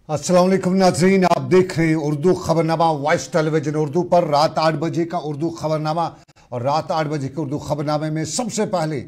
अस्सलाम वालेकुम नाज़रीन, आप देख रहे हैं उर्दू खबरनामा वॉइस टेलीविजन उर्दू पर। रात 8 बजे का उर्दू खबरनामा, और रात 8 बजे के उर्दू खबरनामे में सबसे पहले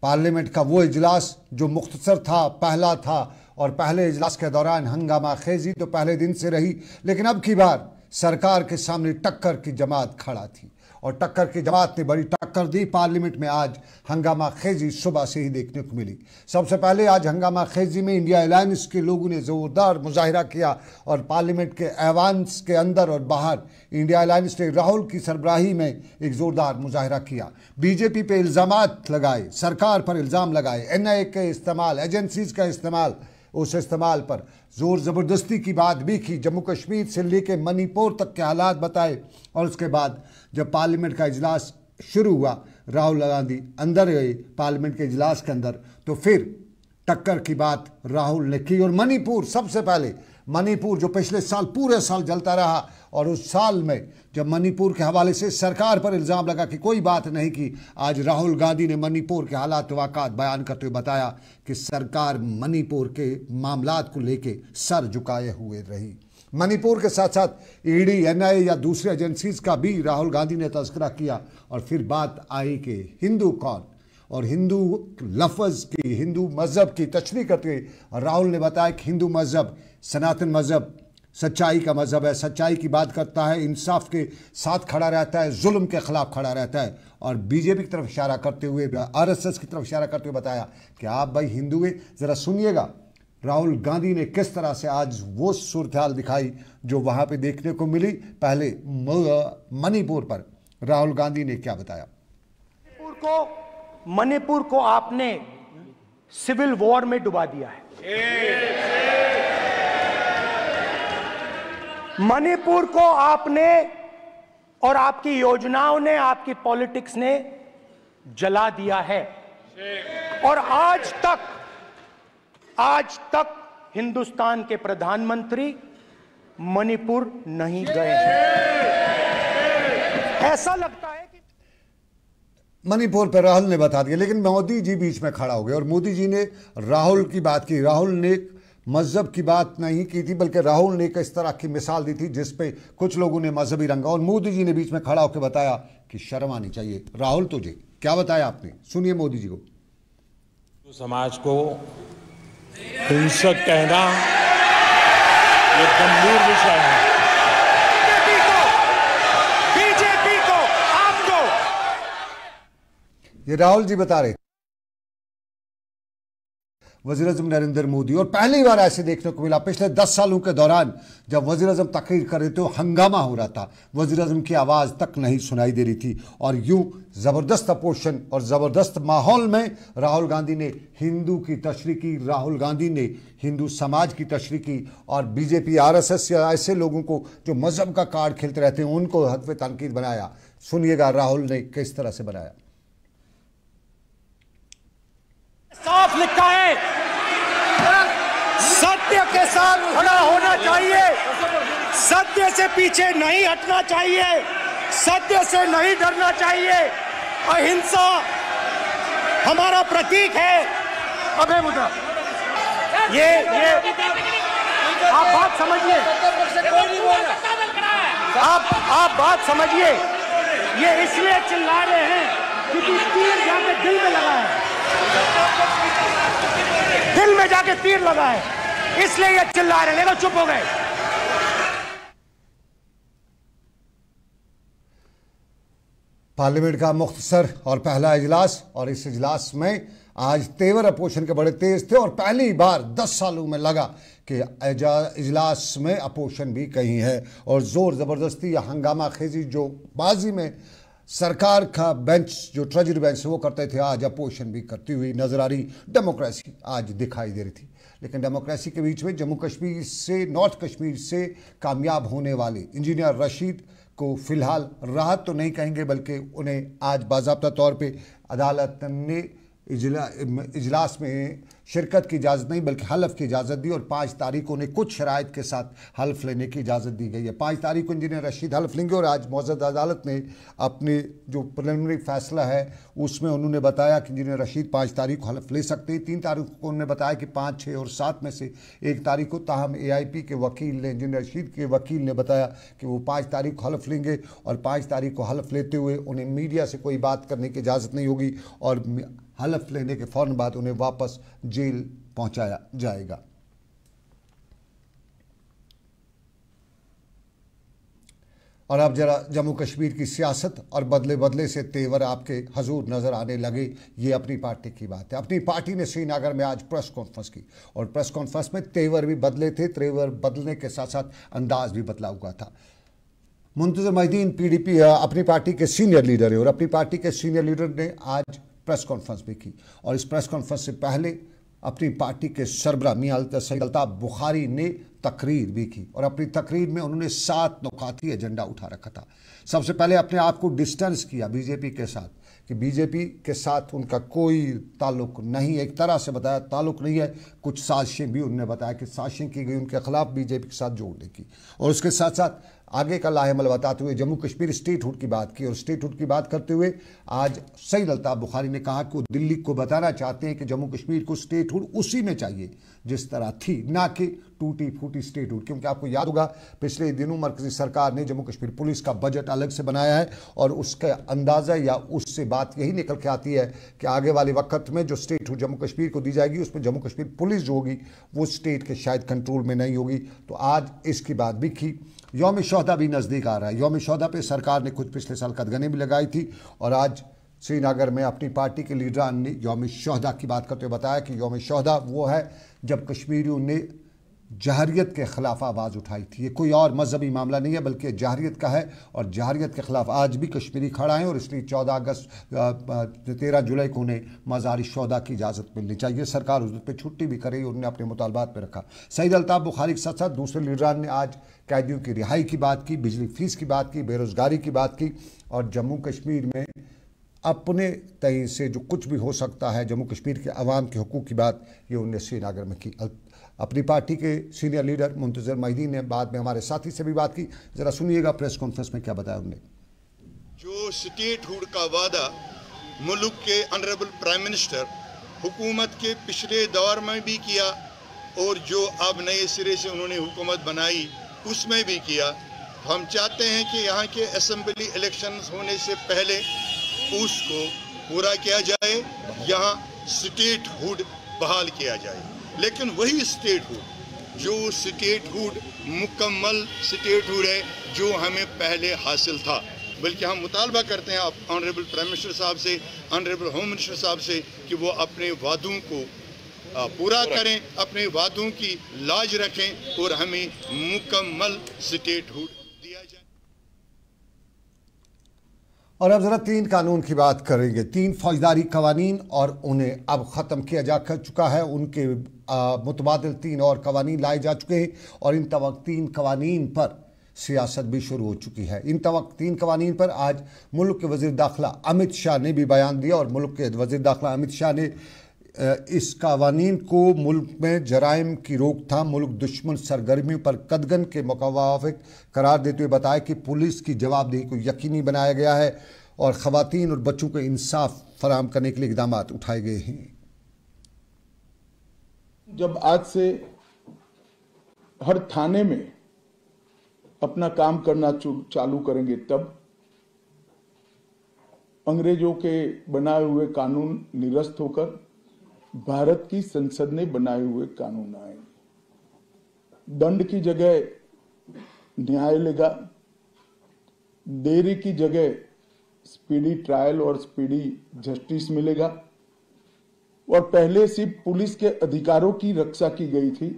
पार्लियामेंट का वो इजलास जो मुख्तसर था, पहला था, और पहले इजलास के दौरान हंगामा खेजी तो पहले दिन से रही, लेकिन अब की बार सरकार के सामने टक्कर की जमात खड़ा थी और टक्कर की जमात ने बड़ी टक्कर दी। पार्लियामेंट में आज हंगामा खेजी सुबह से ही देखने को मिली। सबसे पहले आज हंगामा खेजी में इंडिया अलायंस के लोगों ने ज़ोरदार मुजाहिरा किया और पार्लियामेंट के ऐवान्स के अंदर और बाहर इंडिया अलायंस ने राहुल की सरबराही में एक ज़ोरदार मुजाहिरा किया। बीजेपी पे इल्ज़ामात लगाए, सरकार पर इल्ज़ाम लगाए, NIA के इस्तेमाल, एजेंसीज़ का इस्तेमाल, उस इस्तेमाल पर ज़ोर ज़बरदस्ती की बात भी की। जम्मू कश्मीर से लेकर मणिपुर तक के हालात बताए। और उसके बाद जब पार्लियामेंट का इजलास शुरू हुआ, राहुल गांधी अंदर गए पार्लियामेंट के इजलास के अंदर, तो फिर टक्कर की बात राहुल ने की। और मणिपुर, सबसे पहले मणिपुर जो पिछले साल पूरे साल जलता रहा, और उस साल में जब मणिपुर के हवाले से सरकार पर इल्ज़ाम लगा कि कोई बात नहीं की, आज राहुल गांधी ने मणिपुर के हालात वाक़ात बयान करते हुए बताया कि सरकार मणिपुर के मामलात को लेके सर झुकाए हुए रही। मणिपुर के साथ साथ ED, NIA या दूसरी एजेंसीज का भी राहुल गांधी ने तज़किरा किया। और फिर बात आई कि हिंदू कौन, और हिंदू लफ्ज़ की, हिंदू मज़हब की तशरीह करते हुए राहुल ने बताया कि हिंदू मज़हब, सनातन मज़हब सच्चाई का मज़हब है, सच्चाई की बात करता है, इंसाफ के साथ खड़ा रहता है, जुल्म के ख़िलाफ़ खड़ा रहता है। और बीजेपी की तरफ इशारा करते हुए, RSS की तरफ इशारा करते हुए बताया कि आप भाई हिंदू हैं। ज़रा सुनिएगा राहुल गांधी ने किस तरह से आज वो सूरत हाल दिखाई जो वहाँ पे देखने को मिली। पहले मणिपुर पर राहुल गांधी ने क्या बताया। मणिपुर को आपने सिविल वॉर में डुबा दिया है। मणिपुर को आपने और आपकी योजनाओं ने, आपकी पॉलिटिक्स ने जला दिया है। और आज तक हिंदुस्तान के प्रधानमंत्री मणिपुर नहीं गए हैं। ऐसा लगता है कि मणिपुर पर राहुल ने बता दिया, लेकिन मोदी जी बीच में खड़ा हो गए और मोदी जी ने राहुल की बात की। राहुल ने मज़हब की बात नहीं की थी, बल्कि राहुल ने एक इस तरह की मिसाल दी थी जिस पे कुछ लोगों ने मजहबी रंगा, और मोदी जी ने बीच में खड़ा होकर बताया कि शर्म आनी चाहिए। राहुल तुझे क्या बताया आपने, सुनिए मोदी जी को। समाज को हिंसक कहना ये गंभीर विषय है। बीजेपी को आपको, ये राहुल जी बता रहे, वज़ीर आज़म नरेंद्र मोदी। और पहली बार ऐसे देखने को मिला पिछले 10 सालों के दौरान, जब वज़ीर आज़म तकरीर कर रहे थे हंगामा हो रहा था, वज़ीर आज़म की आवाज़ तक नहीं सुनाई दे रही थी। और यूं ज़बरदस्त अपोजिशन और ज़बरदस्त माहौल में राहुल गांधी ने हिंदू की तशरीह की, राहुल गांधी ने हिंदू समाज की तशरीह की, और बीजेपी RSS या ऐसे लोगों को जो मज़हब का कार्ड खेलते रहते हैं उनको हदफ तनकीद बनाया। सुनिएगा राहुल ने किस तरह से बनाया। साफ लिखा है, सत्य के साथ खड़ा होना चाहिए, सत्य से पीछे नहीं हटना चाहिए, सत्य से नहीं डरना चाहिए। अहिंसा हमारा प्रतीक है। अबे मुद्दा ये आप बात समझिए, आप बात समझिए। ये इसलिए चिल्ला रहे हैं क्योंकि तीर जाके दिल में लगा है, दिल में जाके तीर लगा है, इसलिए ये चिल्ला रहे हैं। देखो चुप हो गए। पार्लियामेंट का मुख्तसर और पहला इजलास, और इस इजलास में आज तेवर अपोजिशन के बड़े तेज थे, और पहली बार 10 सालों में लगा कि इजलास में अपोजिशन भी कहीं है। और ज़ोर ज़बरदस्ती या हंगामा खेजी जो बाजी में सरकार का बेंच, जो ट्रेजरी बेंच वो करते थे, आज अपोजिशन भी करती हुई नजर आ रही। डेमोक्रेसी आज दिखाई दे रही थी, लेकिन डेमोक्रेसी के बीच में जम्मू कश्मीर से, नॉर्थ कश्मीर से कामयाब होने वाले इंजीनियर रशीद को फ़िलहाल राहत तो नहीं कहेंगे, बल्कि उन्हें आज बाज़ाब्ता तौर पे अदालत ने इजलास में शिरकत की इजाज़त नहीं बल्कि हल्फ की इजाज़त दी और 5 तारीख को उन्हें कुछ शराइत के साथ हल्फ लेने की इजाज़त दी गई है। 5 तारीख को इंजीनियर रशीद हल्फ लेंगे और आज मौजूदा अदालत ने अपने जो प्रिलिमिनरी फैसला है उसमें उन्होंने बताया कि इंजीनियर रशीद 5 तारीख को हल्फ ले सकते हैं। 3 तारीख को उन्होंने बताया कि 5, 6 और 7 में से 1 तारीख को, ताहम AIP के वकील ने, इंजीनियर रशीद के वकील ने बताया कि वो 5 तारीख को हल्फ लेंगे और 5 तारीख को हल्फ लेते हुए उन्हें मीडिया से कोई बात करने की इजाज़त नहीं होगी और हल्फ लेने के फ़ौरन बाद उन्हें वापस जेल पहुंचाया जाएगा। और अब जरा जम्मू कश्मीर की सियासत और बदले बदले से तेवर आपके हजूर नज़र आने लगे, ये अपनी पार्टी की बात है। अपनी पार्टी ने श्रीनगर में आज प्रेस कॉन्फ्रेंस की और प्रेस कॉन्फ्रेंस में तेवर भी बदले थे। तेवर बदलने के साथ साथ अंदाज भी बदला हुआ था। मुंतज़र महिदीन PDP अपनी पार्टी के सीनियर लीडर है और अपनी पार्टी के सीनियर लीडर ने आज प्रेस कॉन्फ्रेंस भी की और इस प्रेस कॉन्फ्रेंस से पहले अपनी पार्टी के सरबराह मियां अल्ताफ बुखारी ने तकरीर भी की और अपनी तकरीर में उन्होंने 7 नुकाती एजेंडा उठा रखा था। सबसे पहले अपने आप को डिस्टेंस किया बीजेपी के साथ कि बीजेपी के साथ उनका कोई ताल्लुक नहीं, एक तरह से बताया ताल्लुक नहीं है। कुछ साजिशें भी उन्होंने बताया कि साजिशें की गई उनके खिलाफ बीजेपी के साथ जोड़ने की और उसके साथ साथ आगे का लाहेमल बताते हुए जम्मू कश्मीर स्टेटहुड की बात की और स्टेटहुड की बात करते हुए आज सईद अल्ताफ बुखारी ने कहा कि वो दिल्ली को बताना चाहते हैं कि जम्मू कश्मीर को स्टेटहुड उसी में चाहिए जिस तरह थी, ना कि टूटी फूटी स्टेटहुड। क्योंकि आपको याद होगा पिछले दिनों मरकजी सरकार ने जम्मू कश्मीर पुलिस का बजट अलग से बनाया है और उसका अंदाज़ा या उससे बात यही निकल के आती है कि आगे वाले वक्त में जो स्टेटहुड जम्मू कश्मीर को दी जाएगी उसमें जम्मू कश्मीर पुलिस जो होगी वो स्टेट के शायद कंट्रोल में नहीं होगी। तो आज इसकी बात भी की। यौम शोहदा भी नज़दीक आ रहा है। यौम शोहदा पे सरकार ने कुछ पिछले साल कदगने भी लगाई थी और आज श्रीनगर में अपनी पार्टी के लीडरान ने यौम शोहदा की बात करते हुए बताया कि यौम शोहदा वो है जब कश्मीरियों ने जहरियत के ख़िलाफ़ आवाज़ उठाई थी। ये कोई और मजहबी मामला नहीं है बल्कि जहरियत का है और जहरियत के ख़िलाफ़ आज भी कश्मीरी खड़ा है और इसलिए 13 जुलाई को उन्हें मज़ार शोहदा की इजाज़त मिलनी चाहिए। सरकार उस पर छुट्टी भी करे और उन्होंने अपने मुतालबात पर रखा। सईद अल्ताफ बुखारी के साथ साथ दूसरे लीडरान ने आज कैदियों की रिहाई की बात की, बिजली फीस की बात की, बेरोज़गारी की बात की और जम्मू कश्मीर में अपने तय से जो कुछ भी हो सकता है जम्मू कश्मीर के अवाम के हकूक़ की बात ये उन्होंने श्रीनगर में की। अपनी पार्टी के सीनियर लीडर मुंतज़र महिदीन ने बाद में हमारे साथी से भी बात की। ज़रा सुनिएगा प्रेस कॉन्फ्रेंस में क्या बताया उन्होंने। जो स्टेटहुड का वादा मुल्क के ऑनरेबल प्राइम मिनिस्टर हुकूमत के पिछले दौर में भी किया और जो अब नए सिरे से उन्होंने हुकूमत बनाई उसमें भी किया, हम चाहते हैं कि यहाँ के असेंबली इलेक्शन होने से पहले उसको पूरा किया जाए, यहाँ स्टेटहुड बहाल किया जाए। लेकिन वही स्टेटहुड जो स्टेटहुड मुकम्मल स्टेटहुड है जो हमें पहले हासिल था, बल्कि हम मुतालबा करते हैं ऑनरेबल प्राइम मिनिस्टर साहब से, ऑनरेबल होम मिनिस्टर साहब से कि वो अपने वादों को पूरा करें, अपने वादों की लाज रखें और हमें मुकम्मल स्टेटहुड दिया जाए। और अब ज़रा 3 कानून की बात करेंगे। 3 फौजदारी कवानीन और उन्हें अब ख़त्म किया जा चुका है। उनके मुतबादिल 3 और कवानीन लाए जा चुके हैं और इन 3 कवानीन पर सियासत भी शुरू हो चुकी है। इन 3 कवानीन पर आज मुल्क के वज़ीर दाखिला अमित शाह ने भी बयान दिया और मुल्क के वज़ीर दाखिला अमित शाह ने इस कवानीन को मुल्क में जराइम की रोकथाम, मुल्क दुश्मन सरगर्मियों पर कदगन के मुवाफ़िक करार देते हुए बताया कि पुलिस की जवाबदेही को यकीनी बनाया गया है और ख़वातीन और बच्चों को इंसाफ फराहम करने के लिए इक़दाम उठाए गए हैं। जब आज से हर थाने में अपना काम करना चालू करेंगे तब अंग्रेजों के बनाए हुए कानून निरस्त होकर भारत की संसद ने बनाए हुए कानून आएंगे। दंड की जगह न्याय लेगा, देरी की जगह स्पीडी ट्रायल और स्पीडी जस्टिस मिलेगा और पहले सिर्फ पुलिस के अधिकारों की रक्षा की गई थी,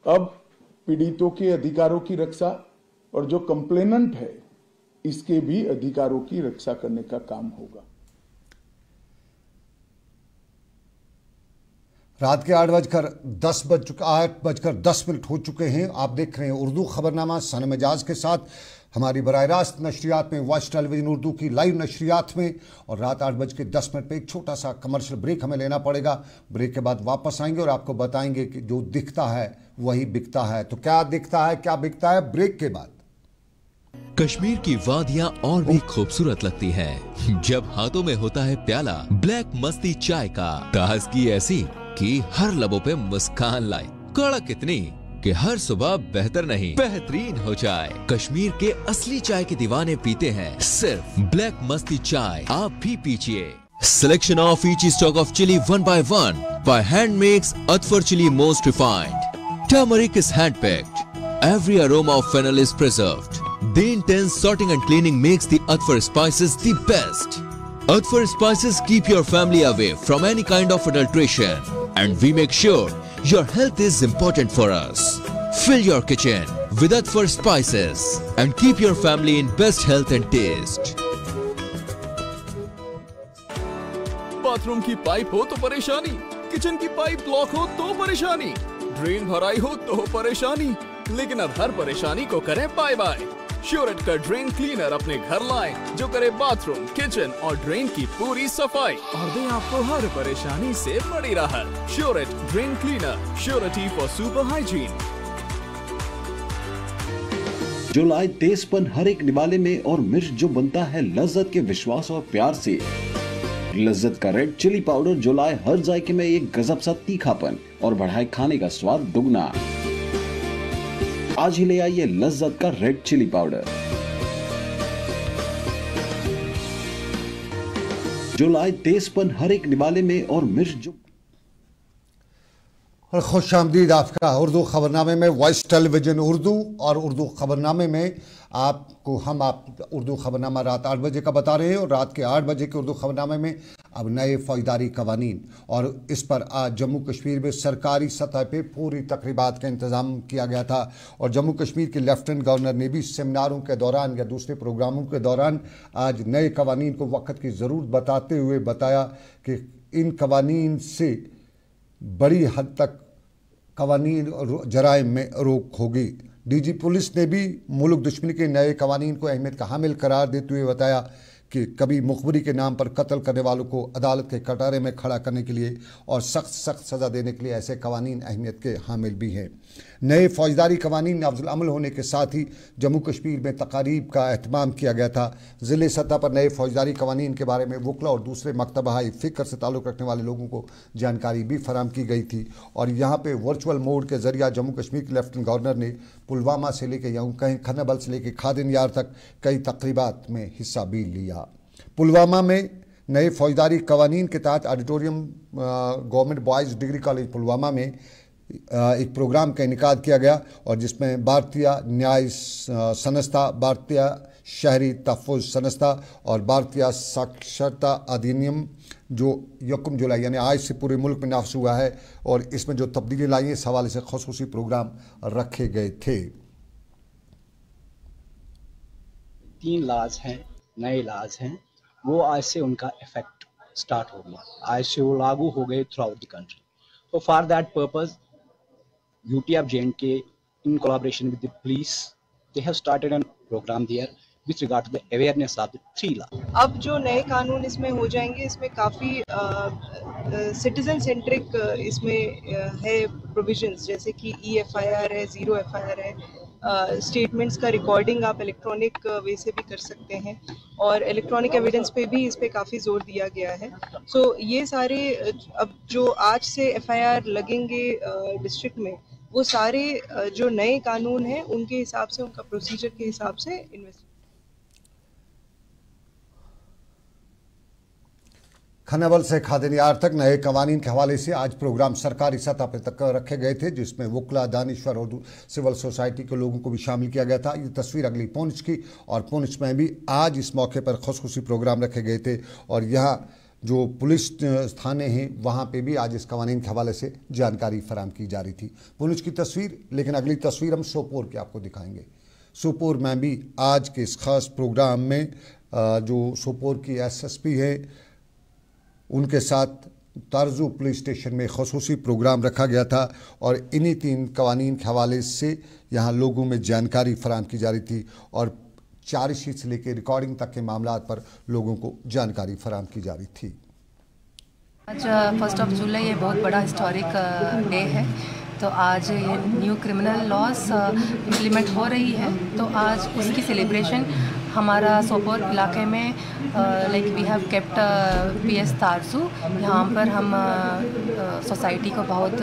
अब पीड़ितों के अधिकारों की रक्षा और जो कंप्लेनेंट है इसके भी अधिकारों की रक्षा करने का काम होगा। रात के 8:10 हो चुके हैं। आप देख रहे हैं उर्दू खबरनामा सनम एजाज के साथ। हमारी बराह रास्त नशरियात में, वॉइस टेलीविजन उर्दू की लाइव नशरियात में, और रात 8:10 पे एक छोटा सा कमर्शियल ब्रेक हमें लेना पड़ेगा। ब्रेक के बाद वापस आएंगे और आपको बताएंगे कि जो दिखता है वही बिकता है। तो क्या दिखता है, क्या बिकता है, ब्रेक के बाद। कश्मीर की वादियां और भी खूबसूरत लगती हैं जब हाथों में होता है प्याला ब्लैक मस्ती चाय का। ताजगी ऐसी कि हर लबों पे मुस्कान लाई, कड़क इतनी कि हर सुबह बेहतर नहीं बेहतरीन हो जाए। कश्मीर के असली चाय के दीवाने पीते हैं सिर्फ ब्लैक मस्ती चाय, आप भी पीजिए। Selection of each stock of chili one by one by hand makes Atfar chili most refined. Turmeric is hand picked. Every aroma of fennel is preserved. The intense sorting and cleaning makes the Atfar spices the best. Atfar spices keep your family away from any kind of adulteration, and we make sure your health is important for us. Fill your kitchen with Atfar spices and keep your family in best health and taste. Bathroom की pipe हो तो परेशानी, kitchen की pipe block हो तो परेशानी, drain भराई हो तो परेशानी, लेकिन अब हर परेशानी को करें बाय बाय। श्योरेट का ड्रेन क्लीनर अपने घर लाएं जो करे बाथरूम, किचन और ड्रेन की पूरी सफाई और दे आपको हर परेशानी से बड़ी राहत। Sureet drain cleaner, surety for super hygiene. जो लाए तेजपन हर एक निवाले में और मिर्च जो बनता है लज्जत के विश्वास और प्यार से। लज्जत का रेड चिली पाउडर जो लाए हर जायके में एक गजब सा तीखापन और बढ़ाए खाने का स्वाद दुगना। आज ही ले आइए लज्जत का रेड चिली पाउडर जो लाए तेजपन हर एक निवाले में और मिर्च जो। और खुश आमदीद आपका उर्दू खबरनामे में, वॉइस टेलीविजन उर्दू। और उर्दू खबरनामे में आपको हम उर्दू खबरनामा रात 8 बजे का बता रहे हैं। और रात के 8 बजे के उर्दू खबरनामे में अब नए फौजदारी कवानीन, और इस पर आज जम्मू कश्मीर में सरकारी सतह पे पूरी तकरीबात का इंतज़ाम किया गया था। और जम्मू कश्मीर के लेफ्टिनेंट गवर्नर ने भी सेमिनारों के दौरान या दूसरे प्रोग्रामों के दौरान आज नए कवानीन को वक्त की ज़रूरत बताते हुए बताया कि इन कवानीन से बड़ी हद तक कवानीन जराइम में रोक होगी। डीजी पुलिस ने भी मुल्क दुश्मनी के नए कवानीन को अहमियत का हामिल करार देते हुए बताया कि कभी मुखबरी के नाम पर कत्ल करने वालों को अदालत के कटारे में खड़ा करने के लिए और सख्त सज़ा देने के लिए ऐसे कवानीन अहमियत के हामिल भी हैं। नए फौजदारी कवानीन नाफिज़ अमल होने के साथ ही जम्मू कश्मीर में तकारीब का एहतमाम किया गया था। ज़िले सतह पर नए फौजदारी कवानीन के बारे में वकला और दूसरे मकतबाई फ़िक्र से ताल्लुक़ रखने वाले लोगों को जानकारी भी फराहम की गई थी। और यहाँ पर वर्चुअल मोड के ज़रिए जम्मू कश्मीर के लेफ्टिनेंट गवर्नर ने पुलवामा से लेकर यूँ कहीं खन्नबल से लेकर खादिन यार तक कई तकरीबात में हिस्सा भी लिया। पुलवामा में नए फौजदारी कवानीन के तहत auditorium government boys degree college Pulwama में एक प्रोग्राम का इनेकाद किया गया और जिसमें भारतीय न्याय संस्था, भारतीय शहरी तहफ़्फ़ुज़ संस्था और भारतीय साक्षरता अधिनियम जो 1 जुलाई यानी आज से पूरे मुल्क में नाफिज हुआ है और इसमें जो तब्दीली लाई है इस हवाले से ख़ुसूसी प्रोग्राम रखे गए थे। 3 लाज हैं, नए लाज हैं, वो आज से उनका इफेक्ट स्टार्ट हो गया, आज से वो लागू हो गए थ्रू आउट द कंट्री। तो for that purpose UT of J&K in collaboration with the police they have started a program there with regard to the awareness of the 3 law। अब जो नए कानून इसमें हो जाएंगे इसमें काफ़ी सिटीजन सेंट्रिक इसमें है प्रोविजंस, जैसे कि EFIR है, 0 FIR है, स्टेटमेंट्स का रिकॉर्डिंग आप इलेक्ट्रॉनिक वे से भी कर सकते हैं और इलेक्ट्रॉनिक एविडेंस पे भी इस पे काफ़ी जोर दिया गया है। सो ये सारे अब जो आज से FIR लगेंगे डिस्ट्रिक्ट में वो सारे जो नए कानून हैं उनके हिसाब से, उनका प्रोसीजर के हिसाब से इन्वेस्ट। खन्नबल से खादिनियार तक नए कवानीन के हवाले से आज प्रोग्राम सरकारी सतह पर तक रखे गए थे जिसमें वकला, दानिश्वर और सिविल सोसाइटी के लोगों को भी शामिल किया गया था। ये तस्वीर अगली पुंछ की, और पुंछ में भी आज इस मौके पर ख़ुसूसी प्रोग्राम रखे गए थे और यहाँ जो पुलिस थाने हैं वहाँ पे भी आज इस कवानीन के हवाले से जानकारी फराहम की जा रही थी। पुंछ की तस्वीर, लेकिन अगली तस्वीर हम सोपोर की आपको दिखाएंगे। सोपोर में भी आज के इस ख़ास प्रोग्राम में जो सोपोर की SSP है उनके साथ तारजू पुलिस स्टेशन में ख़ुसूसी प्रोग्राम रखा गया था और इन्हीं 3 कवानीन के हवाले से यहाँ लोगों में जानकारी फराहम की जा रही थी। और चार्जशीट से लेकर रिकॉर्डिंग तक के मामला पर लोगों को जानकारी फराहम की जा रही थी। आज 1 जुलाई ये बहुत बड़ा हिस्टोरिक डे है। तो आज ये न्यू क्रिमिनल लॉस इम्प्लीमेंट हो रही है, तो आज उसकी सेलिब्रेशन हमारा सोपोर इलाके में like we have kept PS Tarsu. यहाँ पर हम सोसाइटी को बहुत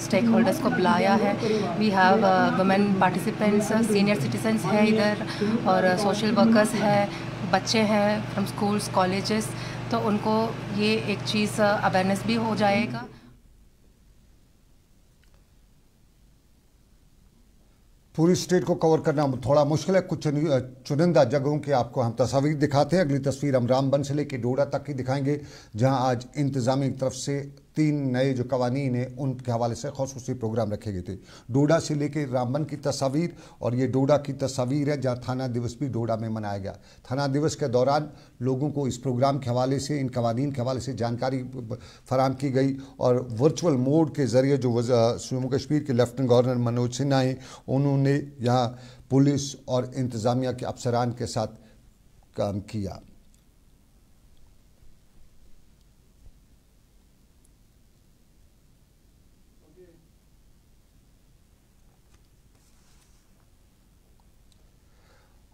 स्टेक होल्डर्स को बुलाया है। We have women participants, senior citizens है इधर, और सोशल वर्कर्स है, बच्चे हैं फ्रॉम स्कूल्स कॉलेजेस। तो उनको ये एक चीज़ अवेयरनेस भी हो जाएगा। पूरी स्टेट को कवर करना थोड़ा मुश्किल है। कुछ चुनिंदा जगहों की आपको हम तस्वीर दिखाते हैं। अगली तस्वीर हम रामबन से लेकर डोडा तक की दिखाएंगे, जहां आज इंतजामिया की तरफ से 3 नए जो कवानीन हैं उनके हवाले से ख़ुसूसी प्रोग्राम रखे गए थे। डोडा से लेकर रामबन की तस्वीर, और ये डोडा की तस्वीर है जहां थाना दिवस भी डोडा में मनाया गया। थाना दिवस के दौरान लोगों को इस प्रोग्राम के हवाले से, इन कवानीन के हवाले से जानकारी फराहम की गई, और वर्चुअल मोड के ज़रिए जो जम्मू कश्मीर के लेफ्टिनेंट गवर्नर मनोज सिन्हा हैं, उन्होंने यहाँ पुलिस और इंतज़ामिया के अफसरान के साथ काम किया।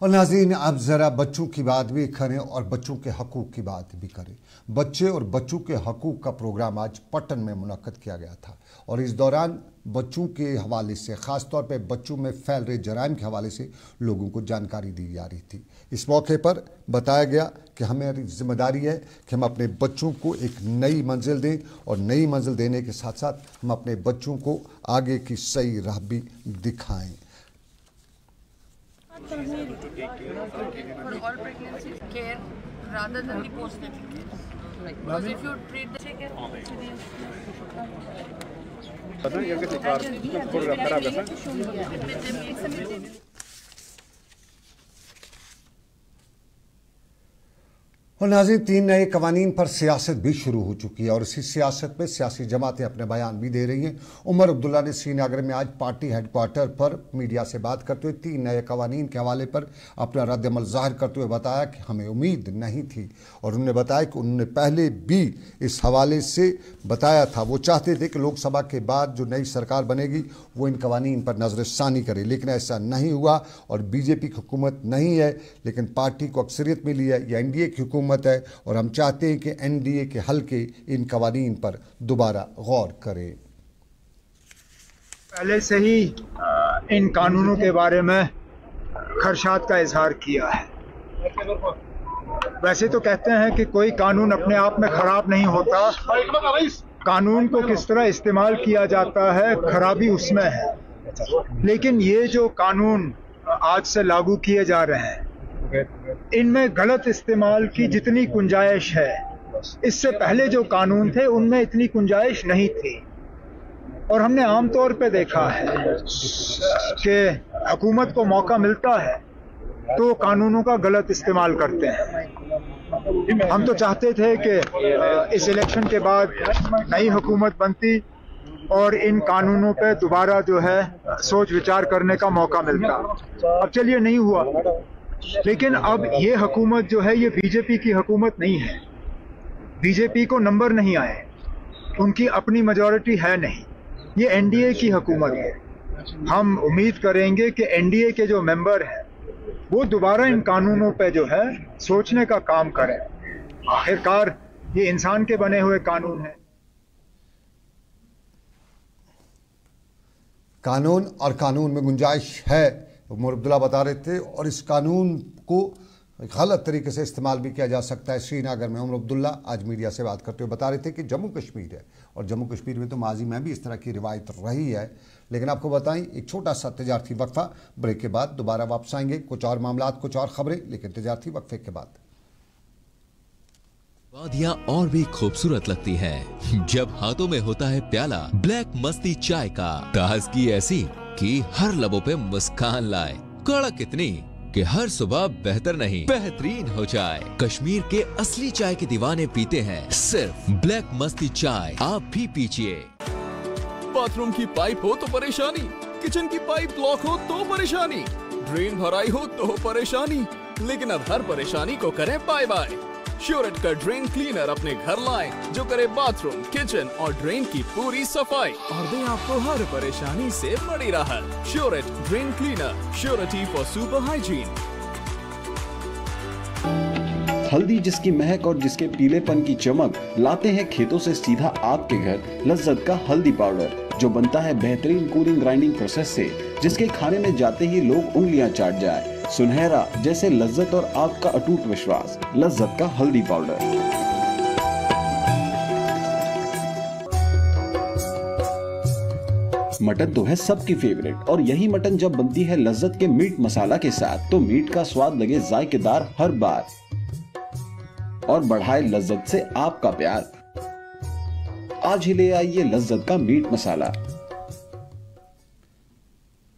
और नाज़रीन, अब ज़रा बच्चों की बात भी करें और बच्चों के हकूक़ की बात भी करें। बच्चे और बच्चों के हकूक़ का प्रोग्राम आज पटन में मुनक्कद किया गया था, और इस दौरान बच्चों के हवाले से, ख़ास तौर पे बच्चों में फैल रहे जराइम के हवाले से लोगों को जानकारी दी जा रही थी। इस मौके पर बताया गया कि हमारी जिम्मेदारी है कि हम अपने बच्चों को एक नई मंजिल दें, और नई मंजिल देने के साथ साथ हम अपने बच्चों को आगे की सही राह भी दिखाएँ। For all pregnancy care rather than the postnatal care, because if you treat the और नाज़रीन, 3 नए कवानीन पर सियासत भी शुरू हो चुकी है, और इसी सियासत में सियासी जमातें अपने बयान भी दे रही हैं। उमर अब्दुल्ला ने श्रीनगर में आज पार्टी हेडक्वार्टर पर मीडिया से बात करते हुए 3 नए कवानीन के हवाले पर अपना रद्दअमल जाहिर करते हुए बताया कि हमें उम्मीद नहीं थी, और उन्होंने बताया कि उन्होंने पहले भी इस हवाले से बताया था। वो चाहते थे कि लोकसभा के बाद जो नई सरकार बनेगी वो इन कवानीन पर नज़रसानी करे, लेकिन ऐसा नहीं हुआ, और बीजेपी की हुकूमत नहीं है, लेकिन पार्टी को अक्सरियत मिली है, या एनडीए की हुकूमत है, और हम चाहते हैं कि एनडीए के हल्के इन कवानीन पर दोबारा गौर करें। पहले से ही इन कानूनों के बारे में खदशात का इजहार किया है। वैसे तो कहते हैं कि कोई कानून अपने आप में खराब नहीं होता, कानून को किस तरह इस्तेमाल किया जाता है खराबी उसमें है। लेकिन ये जो कानून आज से लागू किए जा रहे हैं, इनमें गलत इस्तेमाल की जितनी गुंजाइश है, इससे पहले जो कानून थे उनमें इतनी गुंजाइश नहीं थी। और हमने आमतौर पे देखा है कि हुकूमत को मौका मिलता है तो कानूनों का गलत इस्तेमाल करते हैं। हम तो चाहते थे कि इस इलेक्शन के बाद नई हुकूमत बनती और इन कानूनों पे दोबारा जो है सोच विचार करने का मौका मिलता। अब चलिए नहीं हुआ, लेकिन अब ये हुकूमत जो है ये बीजेपी की हुकूमत नहीं है। बीजेपी को नंबर नहीं आए, उनकी अपनी मेजॉरिटी है नहीं, ये एनडीए की हुकूमत है। हम उम्मीद करेंगे कि एनडीए के जो मेंबर हैं वो दोबारा इन कानूनों पे जो है सोचने का काम करें। आखिरकार ये इंसान के बने हुए कानून हैं। कानून और कानून में गुंजाइश है, उमर अब्दुल्ला बता रहे थे, और इस कानून को गलत तरीके से इस्तेमाल भी किया जा सकता है। श्रीनगर में उमर अब्दुल्ला आज मीडिया से बात करते हुए बता रहे थे कि जम्मू कश्मीर है, और जम्मू कश्मीर में तो माजी में भी इस तरह की रिवायत रही है। लेकिन आपको बताएं, एक छोटा सा तजारती वक्फा, ब्रेक के बाद दोबारा वापस आएंगे। कुछ और मामला, कुछ और खबरें, लेकिन तजारती वक्फे के बाद। वादियां और भी खूबसूरत लगती हैं जब हाथों में होता है प्याला ब्लैक मस्ती चाय का। ताजगी ऐसी कि हर लबों पे मुस्कान लाए, कड़क इतनी कि हर सुबह बेहतर नहीं बेहतरीन हो जाए। कश्मीर के असली चाय के दीवाने पीते हैं सिर्फ ब्लैक मस्ती चाय, आप भी पीजिए। बाथरूम की पाइप हो तो परेशानी, किचन की पाइप ब्लॉक हो तो परेशानी, ड्रेन भराई हो तो परेशानी, लेकिन अब हर परेशानी को करें बाय बाय। श्योरेट का ड्रेन क्लीनर अपने घर लाएं, जो करे बाथरूम, किचन और ड्रेन की पूरी सफाई और दे आपको हर परेशानी से बड़ी राहत। Sureet drain cleaner, surety for super hygiene. हल्दी जिसकी महक और जिसके पीलेपन की चमक लाते हैं खेतों से सीधा आपके घर लज्जत का हल्दी पाउडर, जो बनता है बेहतरीन कूलिंग ग्राइंडिंग प्रोसेस से, जिसके खाने में जाते ही लोग उंगलियां चाट जाए। सुनहरा जैसे लज्जत और आपका अटूट विश्वास, लज्जत का हल्दी पाउडर। मटन तो है सबकी फेवरेट, और यही मटन जब बनती है लज्जत के मीट मसाला के साथ, तो मीट का स्वाद लगे जायकेदार हर बार और बढ़ाए लज्जत से आपका प्यार। आज ही ले आइए लज्जत का मीट मसाला।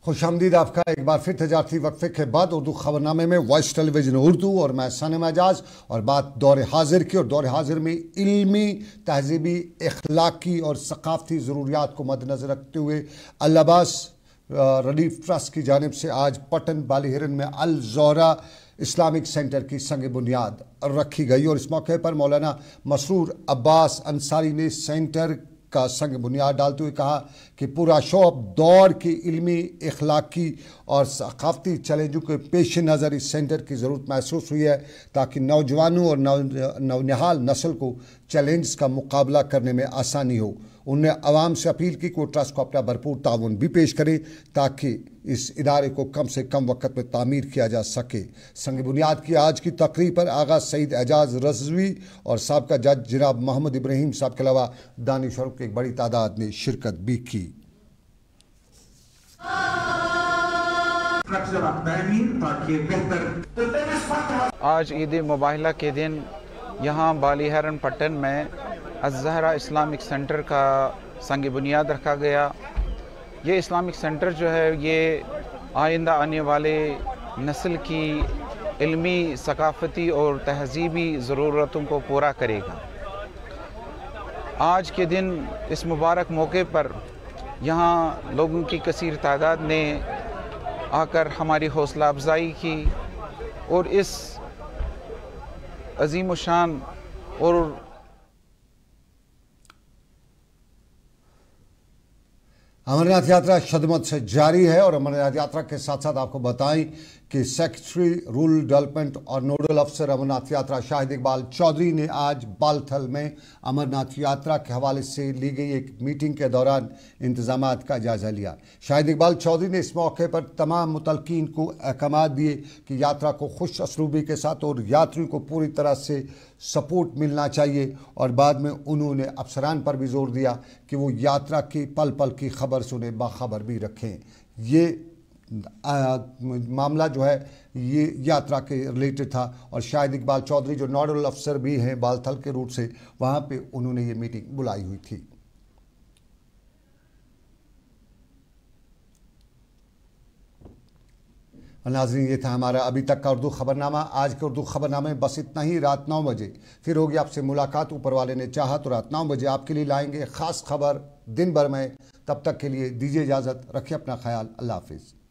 खुशामदीद आपका एक बार फिर तजारती वक्फे के बाद उर्दू खबरनामे में वॉइस टेलीविजन उर्दू और मैं सानिम एजाज, और बात दौर हाजिर की। और दौर हाजिर में इल्मी, तहजीबी, इखलाकी और सकाफती ज़रूरियात को मद्देनज़र रखते हुए अल अब्बास रिलीफ ट्रस्ट की जानिब से आज पटन बाली-हिरन में अल ज़ोहरा इस्लामिक सेंटर की संग बुनियाद रखी गई। और इस मौके पर मौलाना मसरूर अब्बास अंसारी ने सेंटर का संग बुनियाद डालते हुए कहा कि पुरा शौब दौर की इल्मी, इखलाकी और सकाफती चैलेंजों के पेश नज़र इस सेंटर की ज़रूरत महसूस हुई है, ताकि नौजवानों और नौनिहाल नस्ल को चैलेंज का मुकाबला करने में आसानी हो। उन्होंने आवाम से अपील की कि वो ट्रस्ट को अपना भरपूर ताउन भी पेश करे, ताकि इस इदारे को कम से कम वक्त में तामीर किया जा सके। संग बुनियाद की आज की तकरीब पर आगा सईद एजाज रज़वी और साबका जज जनाब मोहम्मद इब्राहिम साहब के अलावा दानिशवरों की एक बड़ी तादाद ने शिरकत भी की। आज ईद मुबाहिला के दिन यहाँ बाली-हिरन पट्टन में अज़-ज़हरा इस्लामिक सेंटर का संग बुनियाद रखा गया। ये इस्लामिक सेंटर जो है ये आइंदा आने वाले नस्ल की इल्मी, सकाफ़ती और तहज़ीबी ज़रूरतों को पूरा करेगा। आज के दिन इस मुबारक मौके पर यहाँ लोगों की कसीर तादाद ने आकर हमारी हौसला अफजाई की और इस अजीम शान और अमरनाथ यात्रा शदमत से जारी है। और अमरनाथ यात्रा के साथ साथ आपको बताएं कि सेक्रेटरी रूरल डेवलपमेंट और नोडल अफसर अमरनाथ यात्रा शाहिद इकबाल चौधरी ने आज बालथल में अमरनाथ यात्रा के हवाले से ली गई एक मीटिंग के दौरान इंतजामात का जायजा लिया। शाहिद इकबाल चौधरी ने इस मौके पर तमाम मुतलकीन को अहकामात दिए कि यात्रा को खुश असलूबी के साथ और यात्रियों को पूरी तरह से सपोर्ट मिलना चाहिए। और बाद में उन्होंने अफसरान पर भी जोर दिया कि वो यात्रा की पल पल की खबर से उन्हें बाखबर भी रखें। ये मामला जो है ये यात्रा के रिलेटेड था। और शाहिद इकबाल चौधरी जो नोडल अफसर भी हैं बालथल के रूट से, वहाँ पे उन्होंने ये मीटिंग बुलाई हुई थी। नाज़रीन, ये था हमारा अभी तक का उर्दू खबरनामा। आज के उर्दू खबरनामे में बस इतना ही। रात 9 बजे फिर होगी आपसे मुलाकात। ऊपर वाले ने चाहा तो रात 9 बजे आपके लिए लाएंगे ख़ास खबर दिन भर में। तब तक के लिए दीजिए इजाज़त, रखिए अपना ख्याल। अल्लाह हाफिज़।